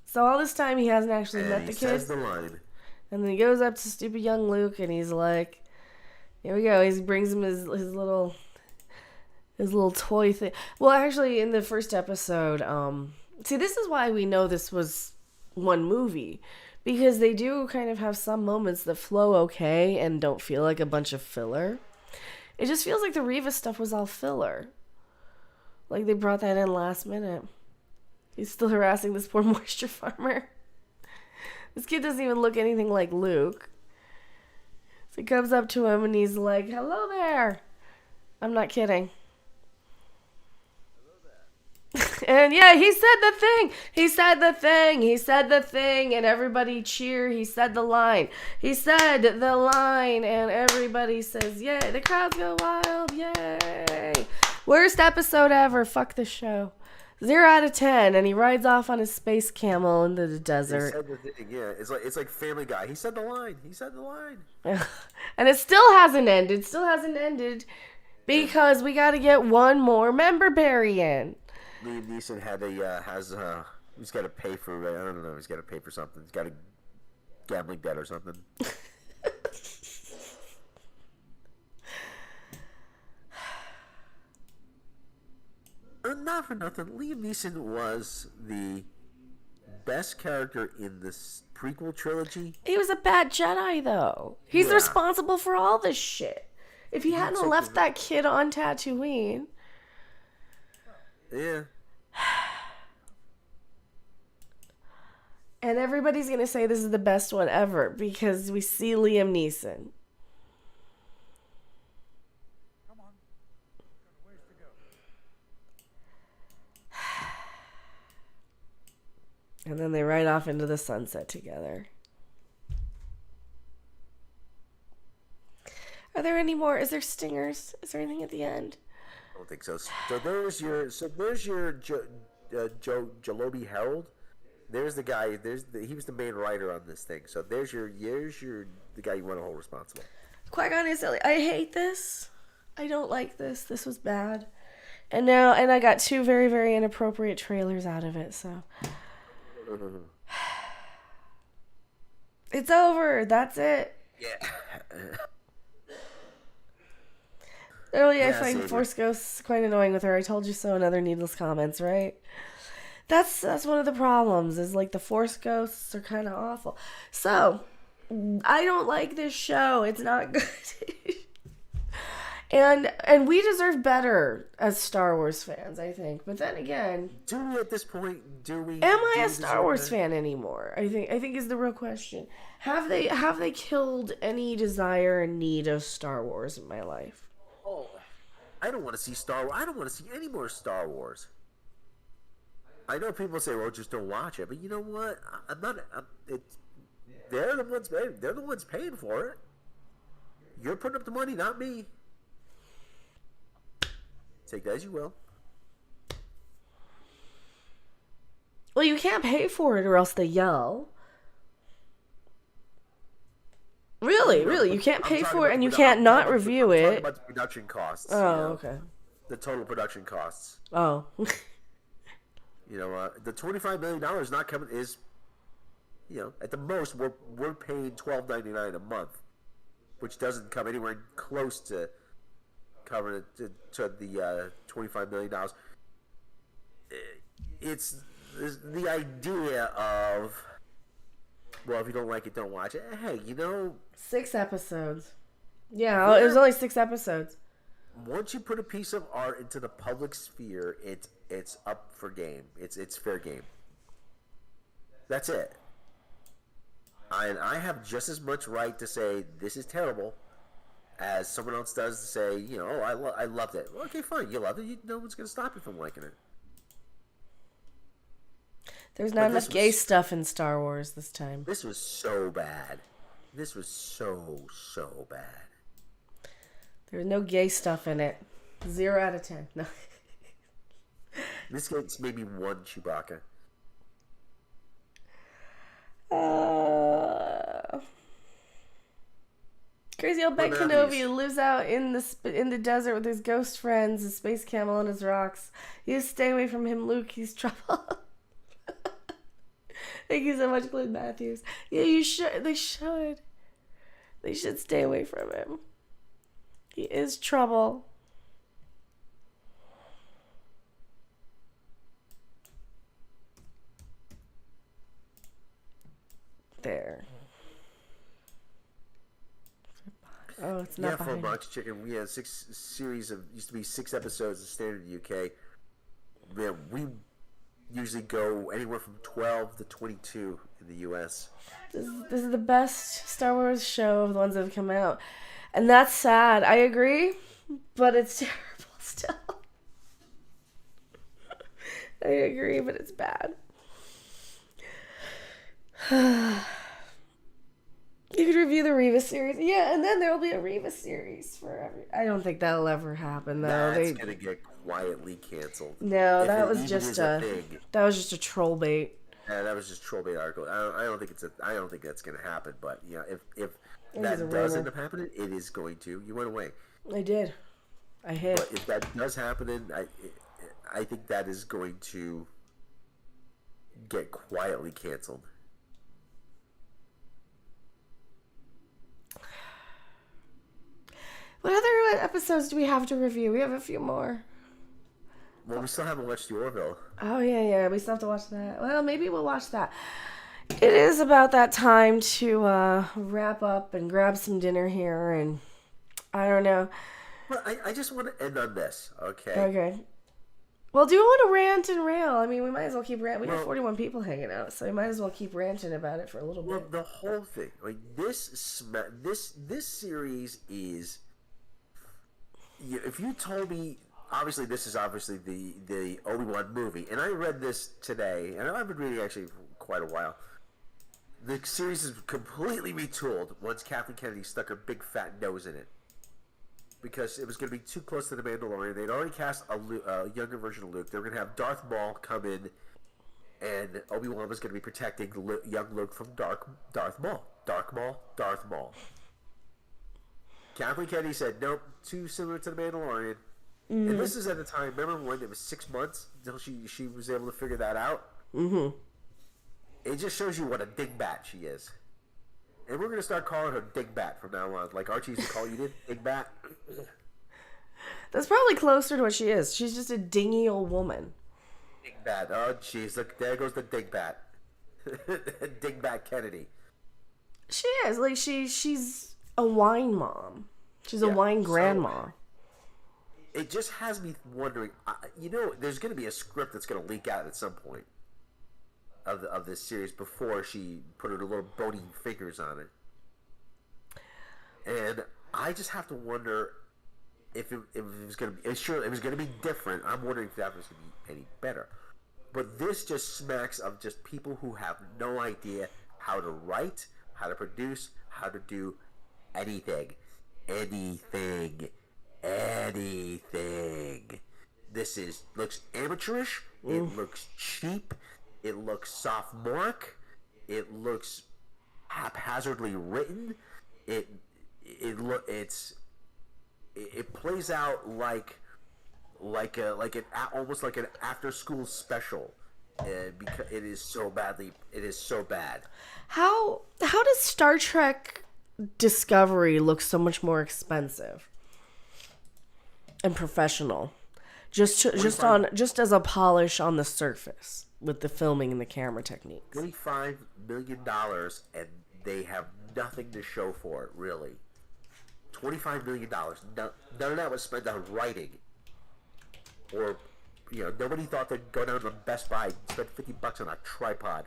So all this time he hasn't actually met the kid. He says the line. And then he goes up to stupid young Luke and he's like, here we go. He brings him his little toy thing. Well, actually, in the first episode, see, this is why we know this was one movie. Because they do kind of have some moments that flow okay and don't feel like a bunch of filler. It just feels like the Reva stuff was all filler. Like they brought that in last minute. He's still harassing this poor moisture farmer. This kid doesn't even look anything like Luke. So he comes up to him and he's like, hello there. I'm not kidding. And yeah, he said the thing. He said the thing. He said the thing. And everybody cheer. He said the line. He said the line. And everybody says, yay. The crowds go wild. Yay. Worst episode ever. Fuck this show. 0 out of 10. And he rides off on his space camel into the desert. He said the thing. Yeah, it's like Family Guy. He said the line. He said the line. And it still hasn't ended. Still hasn't ended. Because we got to get one more member berry in. Liam Neeson he's got to pay for, I don't know, he's got to pay for something. He's got a gambling debt or something. Not for nothing, Liam Neeson was the best character in this prequel trilogy. He was a bad Jedi, though. He's responsible for all this shit. If he hadn't left that kid on Tatooine... Yeah. And everybody's going to say this is the best one ever because we see Liam Neeson. Come on. Got a ways to go. And then they ride off into the sunset together. Are there any more? Is there stingers? Is there anything at the end? I don't think so. So there's your Jalopy Harold. There's the guy. He was the main writer on this thing. So there's your the guy you want to hold responsible. Qui-Gon is silly. I hate this. I don't like this. This was bad. And I got 2 very, very inappropriate trailers out of it. So it's over. That's it. Yeah. Earlier, I find Force Ghosts quite annoying with her. I told you so in other needless comments, right? That's one of the problems, is like the Force Ghosts are kind of awful. So, I don't like this show. It's not good. and we deserve better as Star Wars fans, I think. But then again, do we at this point? Am I a Star Wars fan anymore? I think is the real question. Have they killed any desire and need of Star Wars in my life? Oh, I don't want to see Star Wars. I don't want to see any more Star Wars. I know people say, "Well, just don't watch it," but you know what? They're the ones paying. They're the ones paying for it. You're putting up the money, not me. Take that as you will. Well, you can't pay for it, or else they yell. Really, you can't pay for it, and you can't not review it. I'm talking about the production costs. Oh, okay. The total production costs. Oh. The $25 million not coming is, at the most we're paying $12.99 a month, which doesn't come anywhere close to covering to the $25 million. It's the idea of, well, if you don't like it, don't watch it. Hey, 6 episodes. Yeah, it was only 6 episodes. once you put a piece of art into the public sphere, it's up for game. It's fair game. That's it. I have just as much right to say this is terrible as someone else does to say, I loved it. Well, okay, fine, you loved it. No one's going to stop you from liking it. There's not enough gay stuff in Star Wars this time. This was so bad. This was so bad. There's no gay stuff in it. 0 out of 10. No. This gets maybe 1 Chewbacca. Crazy old Ben Kenobi lives out in the desert with his ghost friends, his space camel, and his rocks. You stay away from him, Luke. He's trouble. Thank you so much, Glenn Matthews. Yeah, you should. They should. They should stay away from him. He is trouble. There. Oh, it's not behind. For Box Chicken, we had 6 series of, used to be 6 episodes of standard UK. Man, we usually go anywhere from 12 to 22 in the US. This is the best Star Wars show of the ones that have come out. And that's sad. I agree, but it's terrible still. I agree, but it's bad. You could review the Reva series. Yeah, and then there will be a Reva series for every... I don't think that'll ever happen, though. That's going to get quietly canceled. No, that was just a troll bait. Yeah, that was just troll bait article. I don't think that's going to happen, but if that does end up happening, it is going to. You went away. I did. I hit. But if that does happen, I think that is going to get quietly canceled. What other episodes do we have to review? We have a few more. Well, we still haven't watched the Orville. Oh, yeah. We still have to watch that. Well, maybe we'll watch that. It is about that time to wrap up and grab some dinner here, and I don't know. Well, I just want to end on this, okay? Okay. Well, do you want to rant and rail? I mean, we might as well keep ranting. We have 41 people hanging out, so we might as well keep ranting about it for a little bit. Well, the whole thing, like this series is. If you told me, obviously this is the Obi-Wan movie, and I read this today, and I've been reading actually for quite a while. The series is completely retooled once Kathleen Kennedy stuck her big fat nose in it, because it was going to be too close to the Mandalorian. They'd already cast a younger version of Luke. They were going to have Darth Maul come in, and Obi-Wan was going to be protecting young Luke from Darth Maul. Darth Maul. Kathleen Kennedy said, nope, too similar to the Mandalorian. Mm-hmm. And this is at the time, remember when it was 6 months until she was able to figure that out? Mm-hmm. It just shows you what a dingbat she is. And we're going to start calling her Dingbat from now on. Like Archie used to call you Dingbat. That's probably closer to what she is. She's just a dingy old woman. Dingbat. Oh, jeez. Look, there goes the Dingbat. Dingbat Kennedy. She is. Like, she's a wine mom. She's a wine grandma. So, it just has me wondering, there's going to be a script that's going to leak out at some point of this series before she put her little bony fingers on it. And I just have to wonder if it was going to be, sure, it was going to be different. I'm wondering if that was going to be any better. But this just smacks of just people who have no idea how to write, how to produce, how to do anything. This looks amateurish. It looks cheap. It looks sophomoric. It looks haphazardly written. It plays out almost like an after school special. Because it is so bad. How does Star Trek Discovery look so much more expensive and professional? Just as a polish on the surface with the filming and the camera techniques. $25 million, and they have nothing to show for it, really. $25 million. None of that was spent on writing. Or, nobody thought they'd go down to Best Buy and spend $50 on a tripod.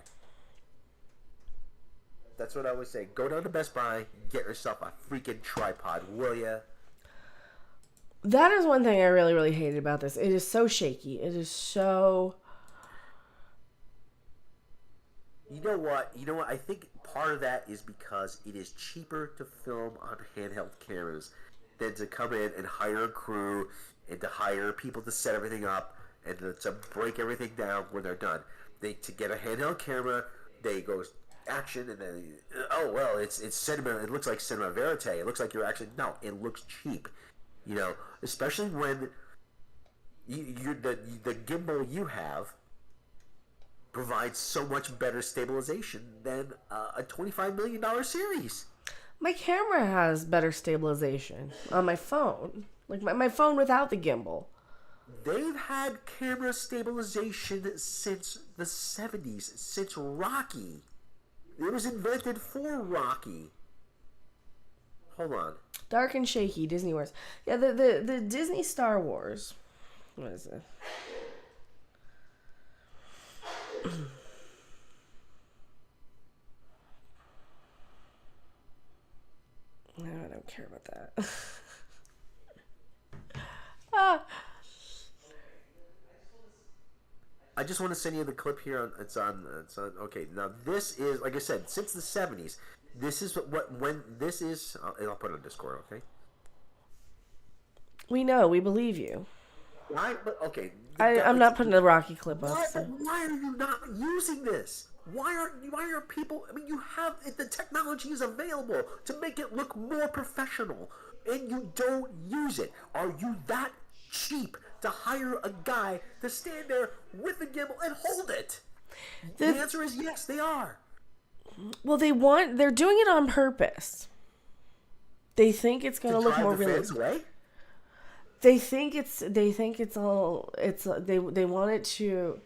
That's what I always say. Go down to Best Buy, get yourself a freaking tripod, will ya? That is one thing I really, really hated about this. It is so shaky. It is so... You know what? I think part of that is because it is cheaper to film on handheld cameras than to come in and hire a crew and to hire people to set everything up and to break everything down when they're done. To get a handheld camera, they go action and then, it's cinema. It looks like cinema verite. It looks like you're actually... No, it looks cheap. Especially when the gimbal you have provides so much better stabilization than a $25 million series. My camera has better stabilization on my phone. Like my phone without the gimbal. They've had camera stabilization since the 70s, since Rocky. It was invented for Rocky. Hold on. Dark and shaky, Disney Wars. Yeah, the Disney Star Wars. What is it? No, I don't care about that. I just want to send you the clip here. It's on. Okay, now this is, like I said, since the 70s. This is this is. And I'll put it on Discord. Okay. We know. We believe you. Why? But okay. I'm not putting the Rocky clip up. Why are you not using this? Why are people? I mean, you have the technology is available to make it look more professional, and you don't use it. Are you that cheap to hire a guy to stand there with a gimbal and hold it? The answer is yes, they are. Well, they're doing it on purpose. They think it's going to look more realistic. They think they want it to.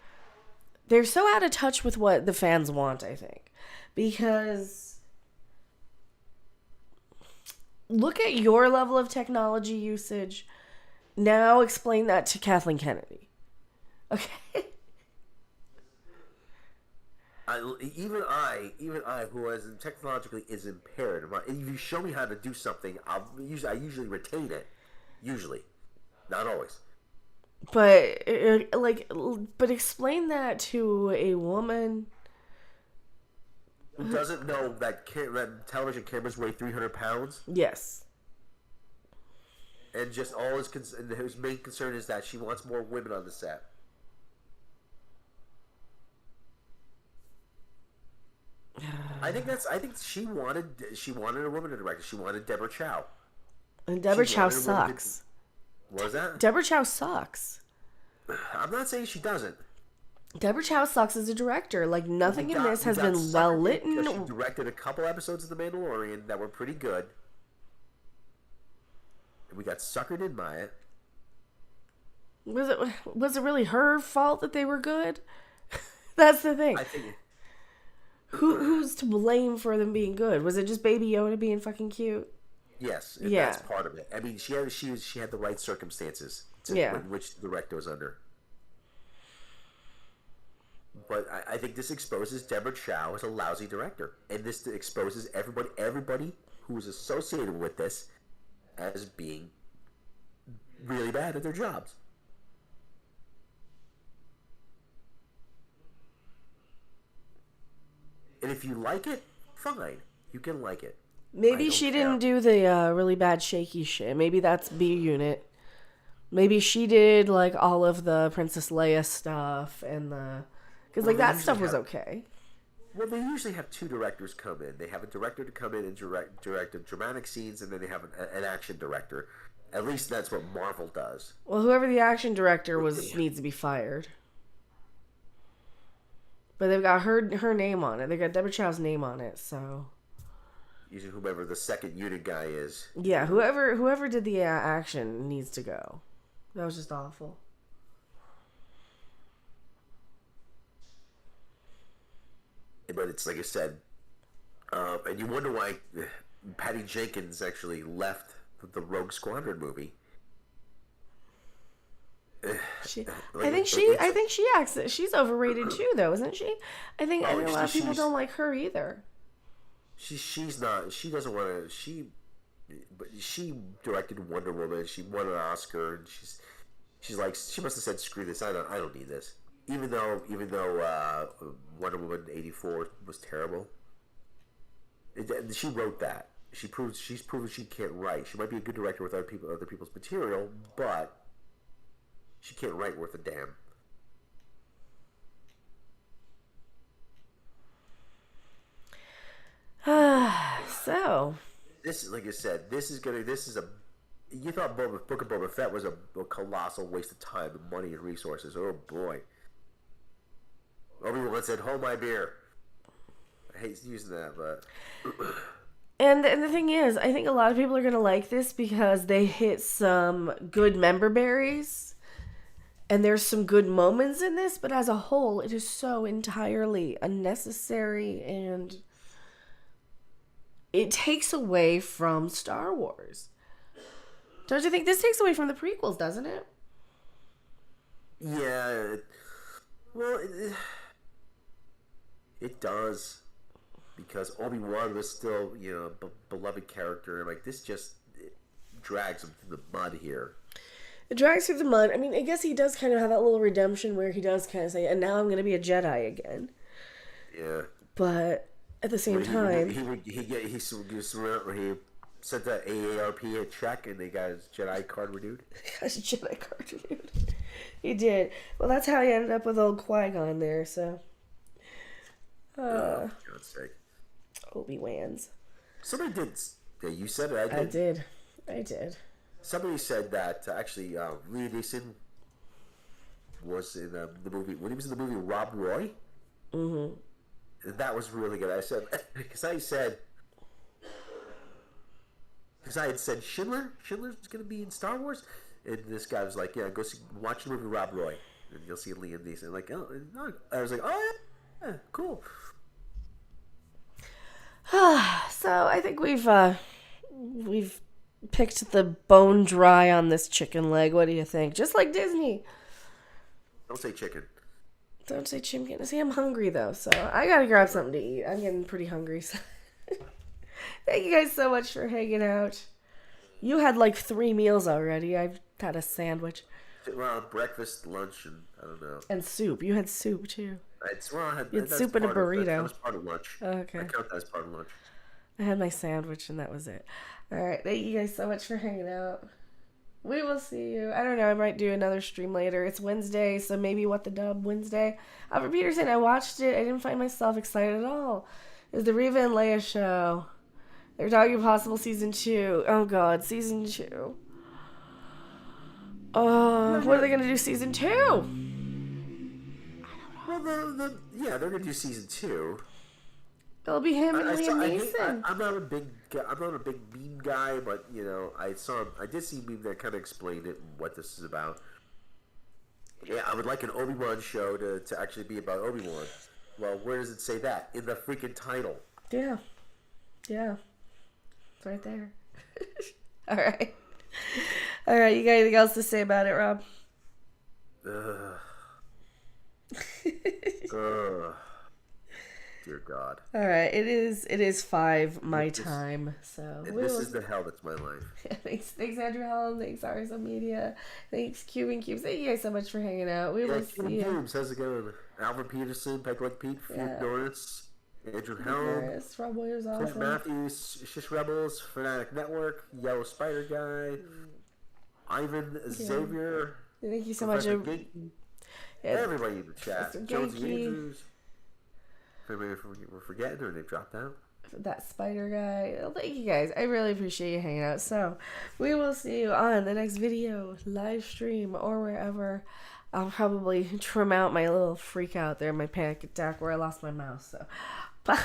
They're so out of touch with what the fans want, I think, because look at your level of technology usage. Now explain that to Kathleen Kennedy. Okay. Even I, who is technologically is impaired. If you show me how to do something, I usually retain it. Usually, not always. But but explain that to a woman who doesn't know that television cameras weigh 300 pounds. Yes. And just his main concern is that she wants more women on the set. I think she wanted a woman to direct it. She wanted Deborah Chow. And Deborah Chow sucks. What was that? Deborah Chow sucks. I'm not saying she doesn't. Deborah Chow sucks as a director. Like, nothing in this has been well written. She directed a couple episodes of The Mandalorian that were pretty good. And we got suckered in by it. Was it really her fault that they were good? That's the thing. I think. Who's to blame for them being good? Was it just Baby Yoda being fucking cute? Yes, and that's part of it. I mean, she had the right circumstances in which the director was under. But I think this exposes Deborah Chow as a lousy director, and this exposes everybody who is associated with this as being really bad at their jobs. And if you like it, fine. You can like it. Maybe she didn't do the really bad shaky shit. Maybe that's B Unit. Maybe she did like all of the Princess Leia stuff and because that stuff was okay. Well, they usually have two directors come in. They have a director to come in and direct the dramatic scenes, and then they have an action director. At least that's what Marvel does. Well, whoever the action director needs to be fired. But they've got her name on it. They got Deborah Chow's name on it, so. Usually, whoever the second unit guy is. Yeah, whoever did the action needs to go. That was just awful. But it's like I said, and you wonder why Patty Jenkins actually left the Rogue Squadron movie. I think she acts. She's overrated too, though, isn't she? I think a lot of people don't like her either. She's not. She doesn't want to. But she directed Wonder Woman. She won an Oscar, and she's like, she must have said, "Screw this! I don't need this." Even though Wonder Woman '84 was terrible, she wrote that. She's proven she can't write. She might be a good director with other people's material, but she can't write worth a damn. So this, like I said, you thought Book of Boba Fett was a colossal waste of time and money and resources. Oh boy. Obi-Wan said, "Hold my beer." I hate using that, but and the thing is, I think a lot of people are gonna like this because they hit some good member berries, and there's some good moments in this. But as a whole, it is so entirely unnecessary, and it takes away from Star Wars. Don't you think this takes away from the prequels, doesn't it? yeah. Well, it does, because Obi-Wan was still, beloved character, and like this just drags him through the mud here. It drags through the mud. I mean, I guess he does kind of have that little redemption where he does kind of say, "And now I'm going to be a Jedi again." Yeah. But at the same time, he sent the AARP a check, and they got his Jedi card renewed. his Jedi card renewed. He did. Well, that's how he ended up with old Qui-Gon there. So, for God's sake. Obi-Wans. Somebody did. Yeah, you said it. I did. Somebody said that actually Liam Neeson was in the movie when he was in the movie Rob Roy. Mm-hmm. That was really good. I said because I had said Schindler's going to be in Star Wars, and this guy was like, "Yeah, watch the movie Rob Roy, and you'll see Liam Neeson." Like, I was like, "Oh yeah, cool." So I think we've picked the bone dry on this chicken leg. What do you think? Just like Disney. Don't say chicken. Don't say chicken. See, I'm hungry though, so I gotta grab something to eat. I'm getting pretty hungry. So. Thank you guys so much for hanging out. You had like 3 meals already. I've had a sandwich. Well, breakfast, lunch, and I don't know. And soup. You had soup too. You had soup and a burrito. That was part of lunch. Oh, okay. I count that as part of lunch. I had my sandwich and that was it. Alright, thank you guys so much for hanging out. We will see you. I don't know, I might do another stream later. It's Wednesday, so maybe What the Dub Wednesday. Albert Peterson, I watched it. I didn't find myself excited at all. It was the Reva and Leia show. They're talking possible season 2. Oh god, season 2. Oh, what are they going to do season 2? Well, they're going to do season 2. It'll be him and Liam Neeson. I'm not a big meme guy, but I did see a meme that kind of explained it, what this is about. Yeah, I would like an Obi-Wan show to actually be about Obi-Wan. Well, where does it say that? In the freaking title. Yeah. It's right there. Alright. You got anything else to say about it, Rob? Dear God. Alright, it is 5 my time, so this is the hell that's my life. Thanks Andrew Helm, thanks RSO Media, thanks Cube and Cubes. Thank you guys so much for hanging out. We will see you. Cubes, how's it going? Alvin Peterson, Pegleg Pete, Field Norris, Andrew Helm, Rob Williams, Cliff Matthews, Shish Rebels, Fanatic Network, Yellow Spider Guy, Ivan Xavier. Thank you so much. Everybody in the chat. Jonesy Andrews. If we're forgetting or they've dropped out. That spider guy. Thank you guys. I really appreciate you hanging out. So we will see you on the next video, live stream, or wherever. I'll probably trim out my little freak out there, my panic attack where I lost my mouse. So bye.